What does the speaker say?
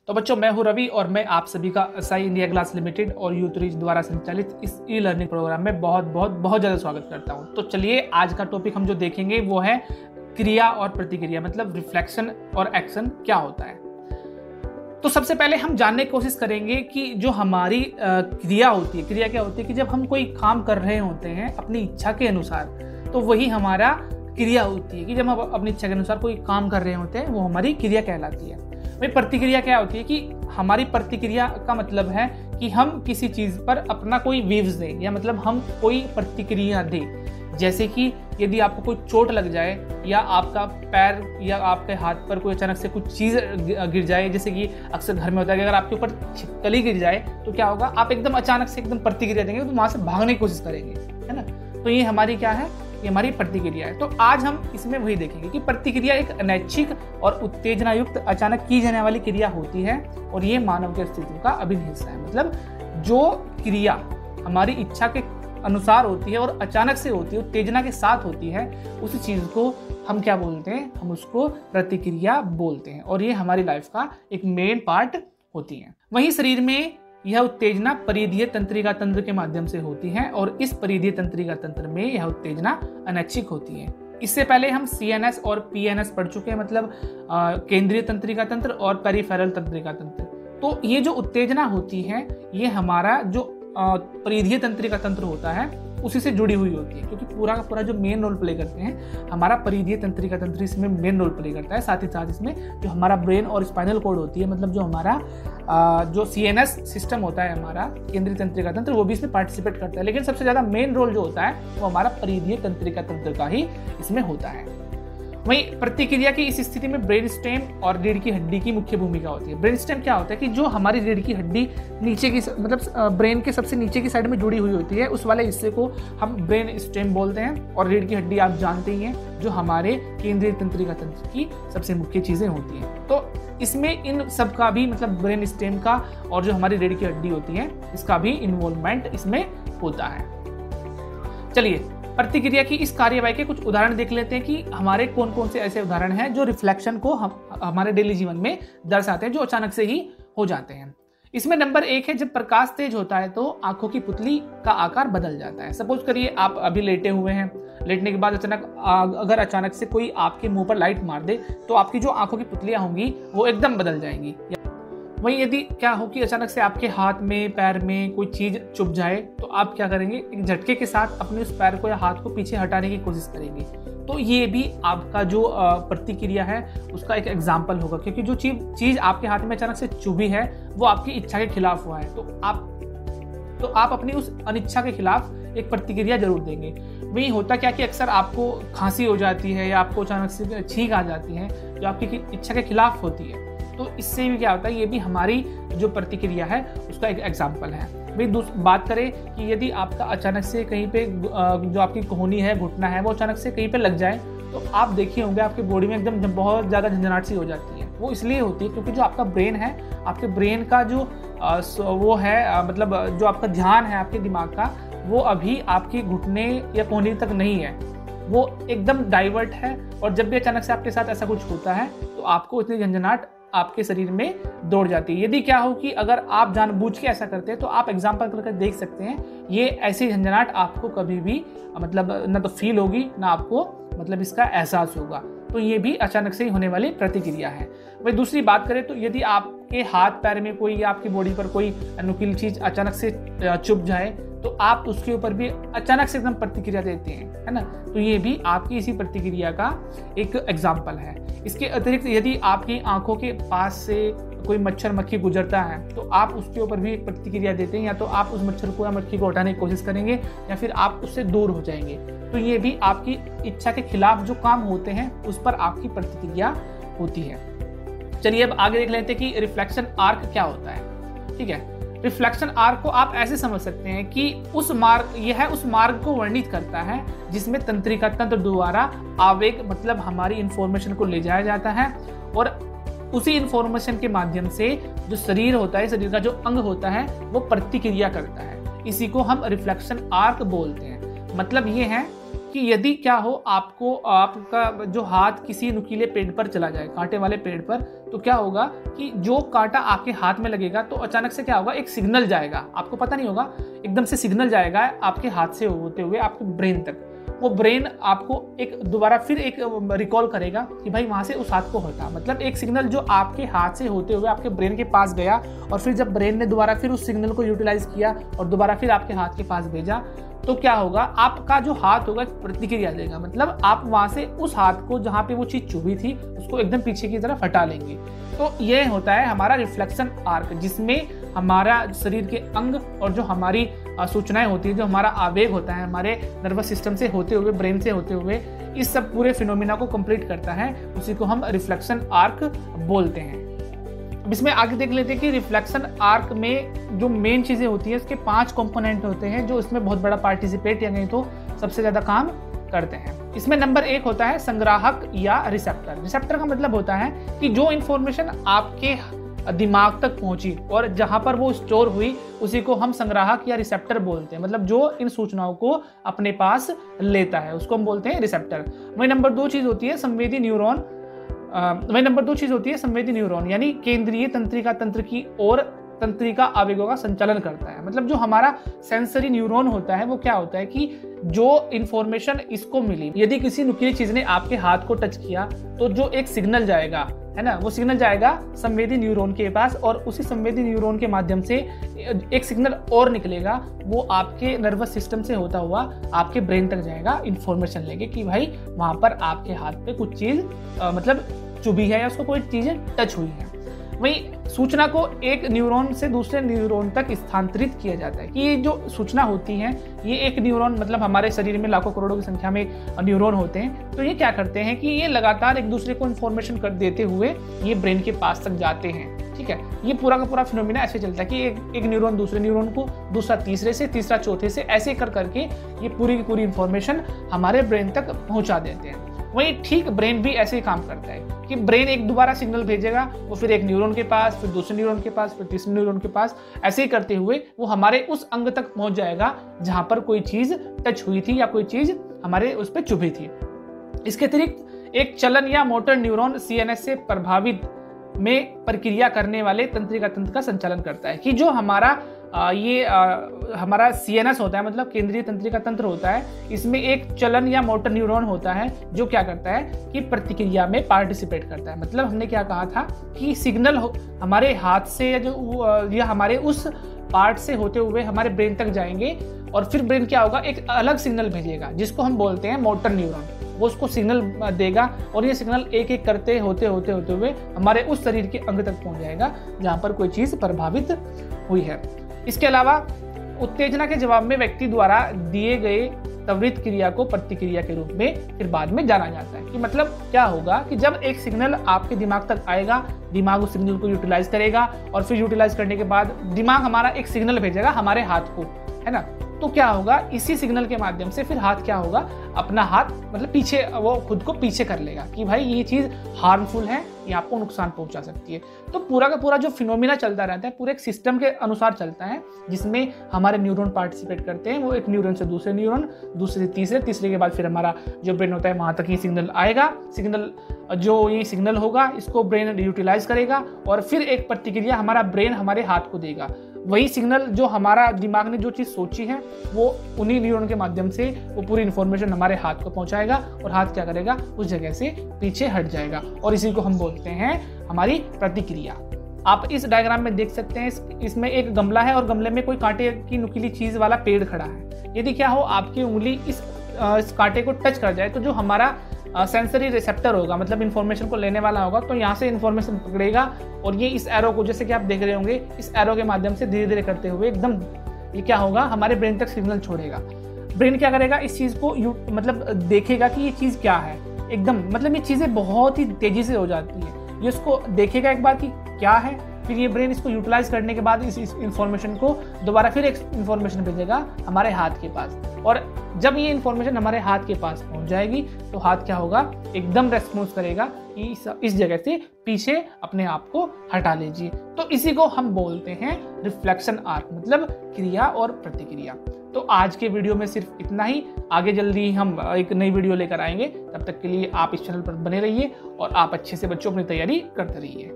तो बच्चों, मैं हूं रवि और मैं आप सभी का साई इंडिया क्लास लिमिटेड और यूथ रीच द्वारा संचालित इस ई लर्निंग प्रोग्राम में बहुत ज़्यादा स्वागत करता हूं। तो चलिए, आज का टॉपिक हम जो देखेंगे वो है क्रिया और प्रतिक्रिया, मतलब रिफ्लेक्शन और एक्शन क्या होता है। तो सबसे पहले हम जानने की कोशिश करेंगे कि जो हमारी क्रिया होती है, क्रिया क्या होती है कि जब हम कोई काम कर रहे होते हैं अपनी इच्छा के अनुसार, तो वही हमारा क्रिया होती है। कि जब हम अपनी इच्छा के अनुसार कोई काम कर रहे होते हैं वो हमारी क्रिया कहलाती है। वही प्रतिक्रिया क्या होती है कि हमारी प्रतिक्रिया का मतलब है कि हम किसी चीज़ पर अपना कोई वेव्स दें, या मतलब हम कोई प्रतिक्रिया दें। जैसे कि यदि आपको कोई चोट लग जाए या आपका पैर या आपके हाथ पर कोई अचानक से कुछ चीज़ गिर जाए, जैसे कि अक्सर घर में होता है कि अगर आपके ऊपर छिपकली गिर जाए तो क्या होगा, आप एकदम अचानक से एकदम प्रतिक्रिया देंगे, तो वहाँ से भागने की कोशिश करेंगे, है ना। तो ये हमारी क्या है, ये हमारी प्रतिक्रिया है। तो आज हम इसमें वही देखेंगे कि प्रतिक्रिया एक अनैच्छिक और उत्तेजना युक्त अचानक की जाने वाली क्रिया होती है और ये मानव के अस्तित्व का अभिन्न हिस्सा है। मतलब जो क्रिया हमारी इच्छा के अनुसार होती है और अचानक से होती है, उत्तेजना के साथ होती है, उसी चीज़ को हम क्या बोलते हैं, हम उसको प्रतिक्रिया बोलते हैं। और ये हमारी लाइफ का एक मेन पार्ट होती है। वहीं शरीर में यह उत्तेजना परिधीय तंत्रिका तंत्र के माध्यम से होती है और इस परिधीय तंत्रिका तंत्र में यह उत्तेजना अनैच्छिक होती है। इससे पहले हम CNS और PNS पढ़ चुके हैं, मतलब केंद्रीय तंत्रिका तंत्र और पेरिफेरल तंत्रिका तंत्र। तो ये जो उत्तेजना होती है ये हमारा जो परिधीय तंत्रिका तंत्र होता है उसी से जुड़ी हुई होती है, क्योंकि पूरा का पूरा जो मेन रोल प्ले करते हैं हमारा परिधीय तंत्रिका तंत्र इसमें मेन रोल प्ले करता है। साथ ही साथ इसमें जो हमारा ब्रेन और स्पाइनल कॉर्ड होती है, मतलब जो हमारा जो CNS सिस्टम होता है, हमारा केंद्रीय तंत्रिका तंत्र, वो भी इसमें पार्टिसिपेट करता है। लेकिन सबसे ज़्यादा मेन रोल जो होता है वो हमारा परिधीय तंत्रिका तंत्र का ही इसमें होता है। वहीं प्रतिक्रिया की इस स्थिति में ब्रेन स्टेम और रीढ़ की हड्डी की मुख्य भूमिका होती है। ब्रेन स्टेम क्या होता है कि जो हमारी रीढ़ की हड्डी नीचे की, मतलब ब्रेन के सबसे नीचे की साइड में जुड़ी हुई होती है, उस वाले हिस्से को हम ब्रेन स्टेम बोलते हैं। और रीढ़ की हड्डी आप जानते ही हैं, जो हमारे केंद्रीय तंत्रिका तंत्र की सबसे मुख्य चीज़ें होती हैं। तो इसमें इन सब का भी, मतलब ब्रेन स्टेम का और जो हमारी रीढ़ की हड्डी होती है, इसका भी इन्वॉल्वमेंट इसमें होता है। चलिए, प्रतिक्रिया की इस कार्यवाही के कुछ उदाहरण देख लेते हैं कि हमारे कौन कौन से ऐसे उदाहरण हैं जो रिफ्लेक्शन को हम हमारे डेली जीवन में दर्शाते हैं, जो अचानक से ही हो जाते हैं। इसमें नंबर 1 है, जब प्रकाश तेज होता है तो आंखों की पुतली का आकार बदल जाता है। सपोज करिए आप अभी लेटे हुए हैं, लेटने के बाद अगर अचानक से कोई आपके मुंह पर लाइट मार दे तो आपकी जो आंखों की पुतलियां होंगी वो एकदम बदल जाएंगी। वहीं यदि क्या हो कि अचानक से आपके हाथ में, पैर में कोई चीज चुभ जाए तो आप क्या करेंगे, एक झटके के साथ अपने उस पैर को या हाथ को पीछे हटाने की कोशिश करेंगे। तो ये भी आपका जो प्रतिक्रिया है उसका एक एग्जाम्पल होगा, क्योंकि जो चीज आपके हाथ में अचानक से चुभी है वो आपकी इच्छा के खिलाफ हुआ है। तो आप अपनी उस अनिच्छा के खिलाफ एक प्रतिक्रिया जरूर देंगे। वही होता क्या कि अक्सर आपको खांसी हो जाती है या आपको अचानक से छींक आ जाती है, जो आपकी इच्छा के खिलाफ होती है। तो इससे भी क्या होता है, ये भी हमारी जो प्रतिक्रिया है उसका एक एग्जाम्पल है। भाई बात करें कि यदि आपका अचानक से कहीं पे जो आपकी कोहनी है, घुटना है, वो अचानक से कहीं पे लग जाए तो आप देखे होंगे आपके बॉडी में एकदम बहुत ज़्यादा झंझनाहट सी हो जाती है। वो इसलिए होती है क्योंकि जो आपका ब्रेन है, आपके ब्रेन का जो वो है, मतलब जो आपका ध्यान है आपके दिमाग का, वो अभी आपके घुटने या कोहनी तक नहीं है, वो एकदम डाइवर्ट है। और जब भी अचानक से आपके साथ ऐसा कुछ होता है तो आपको इतनी झंझनाहट आपके शरीर में दौड़ जाती है। यदि क्या हो कि अगर आप जानबूझ के ऐसा करते हैं तो आप एग्जाम्पल करके देख सकते हैं, ये ऐसी झंझनाहट आपको कभी भी मतलब ना तो फील होगी ना आपको मतलब इसका एहसास होगा। तो ये भी अचानक से ही होने वाली प्रतिक्रिया है। वही दूसरी बात करें तो यदि आपके हाथ पैर में कोई या आपकी बॉडी पर कोई नुकीली चीज अचानक से चुभ जाए तो आप उसके ऊपर भी अचानक से एकदम प्रतिक्रिया देते हैं, है ना। तो ये भी आपकी इसी प्रतिक्रिया का एक एग्जाम्पल है। इसके अतिरिक्त यदि आपकी आंखों के पास से कोई मच्छर मक्खी गुजरता है तो आप उसके ऊपर भी प्रतिक्रिया देते हैं, या तो आप उस मच्छर को या मक्खी को हटाने की कोशिश करेंगे या फिर आप उससे दूर हो जाएंगे। तो ये भी आपकी इच्छा के खिलाफ जो काम होते हैं उस पर आपकी प्रतिक्रिया होती है। चलिए अब आगे देख लेते हैं कि रिफ्लेक्शन आर्क क्या होता है। ठीक है, रिफ्लेक्शन आर्क को आप ऐसे समझ सकते हैं कि उस मार्ग को वर्णित करता है जिसमें तंत्रिका तंत्र द्वारा आवेग, मतलब हमारी इंफॉर्मेशन को ले जाया जाता है और उसी इंफॉर्मेशन के माध्यम से जो शरीर होता है, शरीर का जो अंग होता है वो प्रतिक्रिया करता है। इसी को हम रिफ्लेक्शन आर्क बोलते हैं। मतलब ये है कि यदि क्या हो आपको आपका जो हाथ किसी नुकीले पेड़ पर चला जाए, कांटे वाले पेड़ पर, तो क्या होगा कि जो कांटा आपके हाथ में लगेगा तो अचानक से क्या होगा, एक सिग्नल जाएगा, आपको पता नहीं होगा, एकदम से सिग्नल जाएगा आपके हाथ से होते हुए आपके ब्रेन तक। वो ब्रेन आपको एक दोबारा फिर एक रिकॉल करेगा कि भाई वहाँ से उस हाथ को हटा। मतलब एक सिग्नल जो आपके हाथ से होते हुए आपके ब्रेन के पास गया और फिर जब ब्रेन ने दोबारा फिर उस सिग्नल को यूटिलाइज किया और दोबारा फिर आपके हाथ के पास भेजा, तो क्या होगा, आपका जो हाथ होगा एक प्रतिक्रिया देगा। मतलब आप वहाँ से उस हाथ को जहाँ पे वो चीज़ चुभी थी उसको एकदम पीछे की तरफ हटा लेंगे। तो ये होता है हमारा रिफ्लेक्शन आर्क, जिसमें हमारा शरीर के अंग और जो हमारी सूचनाएं होती है, जो हमारा आवेग होता है हमारे नर्वस सिस्टम से होते हुए, ब्रेन से होते हुए, इस सब पूरे फिनोमिना को कंप्लीट करता है। उसी को हम रिफ्लेक्शन आर्क बोलते हैं। अब इसमें आगे देख लेते हैं कि रिफ्लेक्शन आर्क में जो मेन चीज़ें होती है उसके 5 कंपोनेंट होते हैं जो इसमें बहुत बड़ा पार्टिसिपेट या नहीं तो सबसे ज़्यादा काम करते हैं। इसमें नंबर 1 होता है संग्राहक या रिसेप्टर। रिसेप्टर का मतलब होता है कि जो इन्फॉर्मेशन आपके दिमाग तक पहुंची और जहां पर वो स्टोर हुई उसी को हम संग्राहक या रिसेप्टर बोलते हैं। मतलब जो इन सूचनाओं को अपने पास लेता है उसको हम बोलते हैं रिसेप्टर। वही नंबर 2 चीज़ होती है संवेदी न्यूरॉन, यानी केंद्रीय तंत्रिका तंत्र की ओर तंत्रिका आवेगों का संचालन करता है। मतलब जो हमारा सेंसरी न्यूरॉन होता है वो क्या होता है कि जो इंफॉर्मेशन इसको मिली, यदि किसी नुकीली चीज ने आपके हाथ को टच किया तो जो एक सिग्नल जाएगा, है ना, वो सिग्नल जाएगा संवेदी न्यूरॉन के पास और उसी संवेदी न्यूरॉन के माध्यम से एक सिग्नल और निकलेगा, वो आपके नर्वस सिस्टम से होता हुआ आपके ब्रेन तक जाएगा इंफॉर्मेशन लेके कि भाई वहां पर आपके हाथ पे कुछ चीज मतलब चुभी है या उसको कोई चीज टच हुई है। वही सूचना को एक न्यूरॉन से दूसरे न्यूरॉन तक स्थानांतरित किया जाता है कि ये जो सूचना होती है, ये एक न्यूरॉन, मतलब हमारे शरीर में लाखों करोड़ों की संख्या में न्यूरॉन होते हैं, तो ये क्या करते हैं कि ये लगातार एक दूसरे को इन्फॉर्मेशन कर देते हुए ये ब्रेन के पास तक जाते हैं। ठीक है, ये पूरा का पूरा फिनोमिना ऐसे चलता है कि एक न्यूरॉन दूसरे न्यूरॉन को, दूसरा तीसरे से, तीसरा चौथे से, ऐसे कर करके ये पूरी की पूरी इन्फॉर्मेशन हमारे ब्रेन तक पहुंचा देते हैं। वही ठीक ब्रेन भी ऐसे ही काम करता है कि ब्रेन एक दोबारा सिग्नल भेजेगा, वो फिर एक न्यूरॉन के पास, फिर दूसरे न्यूरॉन के पास, फिर तीसरे न्यूरॉन के पास, ऐसे ही करते हुए वो हमारे उस अंग तक पहुंच जाएगा जहां पर कोई चीज टच हुई थी या कोई चीज हमारे उस पर चुभी थी। इसके अतिरिक्त एक चलन या मोटर न्यूरॉन सीएनएस से प्रभावित में प्रक्रिया करने वाले तंत्रिका तंत्र का संचालन करता है कि जो हमारा हमारा सीएनएस होता है, मतलब केंद्रीय तंत्रिका तंत्र होता है, इसमें एक चलन या मोटर न्यूरॉन होता है जो क्या करता है कि प्रतिक्रिया में पार्टिसिपेट करता है। मतलब हमने क्या कहा था कि सिग्नल हमारे हाथ से या हमारे उस पार्ट से होते हुए हमारे ब्रेन तक जाएंगे और फिर ब्रेन क्या होगा, एक अलग सिग्नल भेजेगा जिसको हम बोलते हैं मोटर न्यूरॉन। वो उसको सिग्नल देगा और ये सिग्नल एक एक करते होते हुए हमारे उस शरीर के अंग तक पहुंच जाएगा जहां पर कोई चीज प्रभावित हुई है। इसके अलावा उत्तेजना के जवाब में व्यक्ति द्वारा दिए गए त्वरित क्रिया को प्रतिक्रिया के रूप में फिर बाद में जाना जाता है। कि मतलब क्या होगा कि जब एक सिग्नल आपके दिमाग तक आएगा, दिमाग उस सिग्नल को यूटिलाइज करेगा और फिर यूटिलाइज करने के बाद दिमाग हमारा एक सिग्नल भेजेगा हमारे हाथ को, है ना। तो क्या होगा, इसी सिग्नल के माध्यम से फिर हाथ क्या होगा, अपना हाथ मतलब पीछे, वो खुद को पीछे कर लेगा कि भाई ये चीज हार्मफुल है, ये आपको नुकसान पहुंचा सकती है। तो पूरा का पूरा जो फिनोमिना चलता रहता है पूरे एक सिस्टम के अनुसार चलता है जिसमें हमारे न्यूरॉन पार्टिसिपेट करते हैं। वो एक न्यूरॉन से दूसरे न्यूरॉन, दूसरे से तीसरे, तीसरे के बाद फिर हमारा जो ब्रेन होता है वहां तक ये सिग्नल आएगा। सिग्नल जो ये सिग्नल होगा इसको ब्रेन यूटिलाइज करेगा और फिर एक प्रतिक्रिया हमारा ब्रेन हमारे हाथ को देगा। वही सिग्नल जो हमारा दिमाग ने जो चीज़ सोची है वो उन्हीं न्यूरॉन के माध्यम से वो पूरी इन्फॉर्मेशन हमारे हाथ को पहुंचाएगा और हाथ क्या करेगा, उस जगह से पीछे हट जाएगा और इसी को हम बोलते हैं हमारी प्रतिक्रिया। आप इस डायग्राम में देख सकते हैं, इसमें एक गमला है और गमले में कोई कांटे की नुकीली चीज वाला पेड़ खड़ा है। यदि क्या हो, आपकी उंगली इस कांटे को टच कर जाए तो जो हमारा सेंसरी रिसेप्टर होगा, मतलब इन्फॉर्मेशन को लेने वाला होगा, तो यहाँ से इन्फॉर्मेशन पकड़ेगा और ये इस एरो को, जैसे कि आप देख रहे होंगे, इस एरो के माध्यम से धीरे धीरे करते हुए एकदम ये क्या होगा, हमारे ब्रेन तक सिग्नल छोड़ेगा। ब्रेन क्या करेगा, इस चीज़ को मतलब देखेगा कि ये चीज़ क्या है, एकदम मतलब ये चीज़ें बहुत ही तेज़ी से हो जाती है। ये उसको देखेगा एक बार कि क्या है, फिर ये ब्रेन इसको यूटिलाइज करने के बाद इस इंफॉर्मेशन को दोबारा फिर एक इंफॉर्मेशन भेजेगा हमारे हाथ के पास। और जब ये इंफॉर्मेशन हमारे हाथ के पास पहुंच जाएगी तो हाथ क्या होगा, एकदम रेस्पॉन्स करेगा कि इस जगह से पीछे अपने आप को हटा लीजिए। तो इसी को हम बोलते हैं रिफ्लेक्शन आर्क, मतलब क्रिया और प्रतिक्रिया। तो आज के वीडियो में सिर्फ इतना ही। आगे जल्दी हम एक नई वीडियो लेकर आएंगे। तब तक के लिए आप इस चैनल पर बने रहिए और आप अच्छे से बच्चों अपनी तैयारी करते रहिए।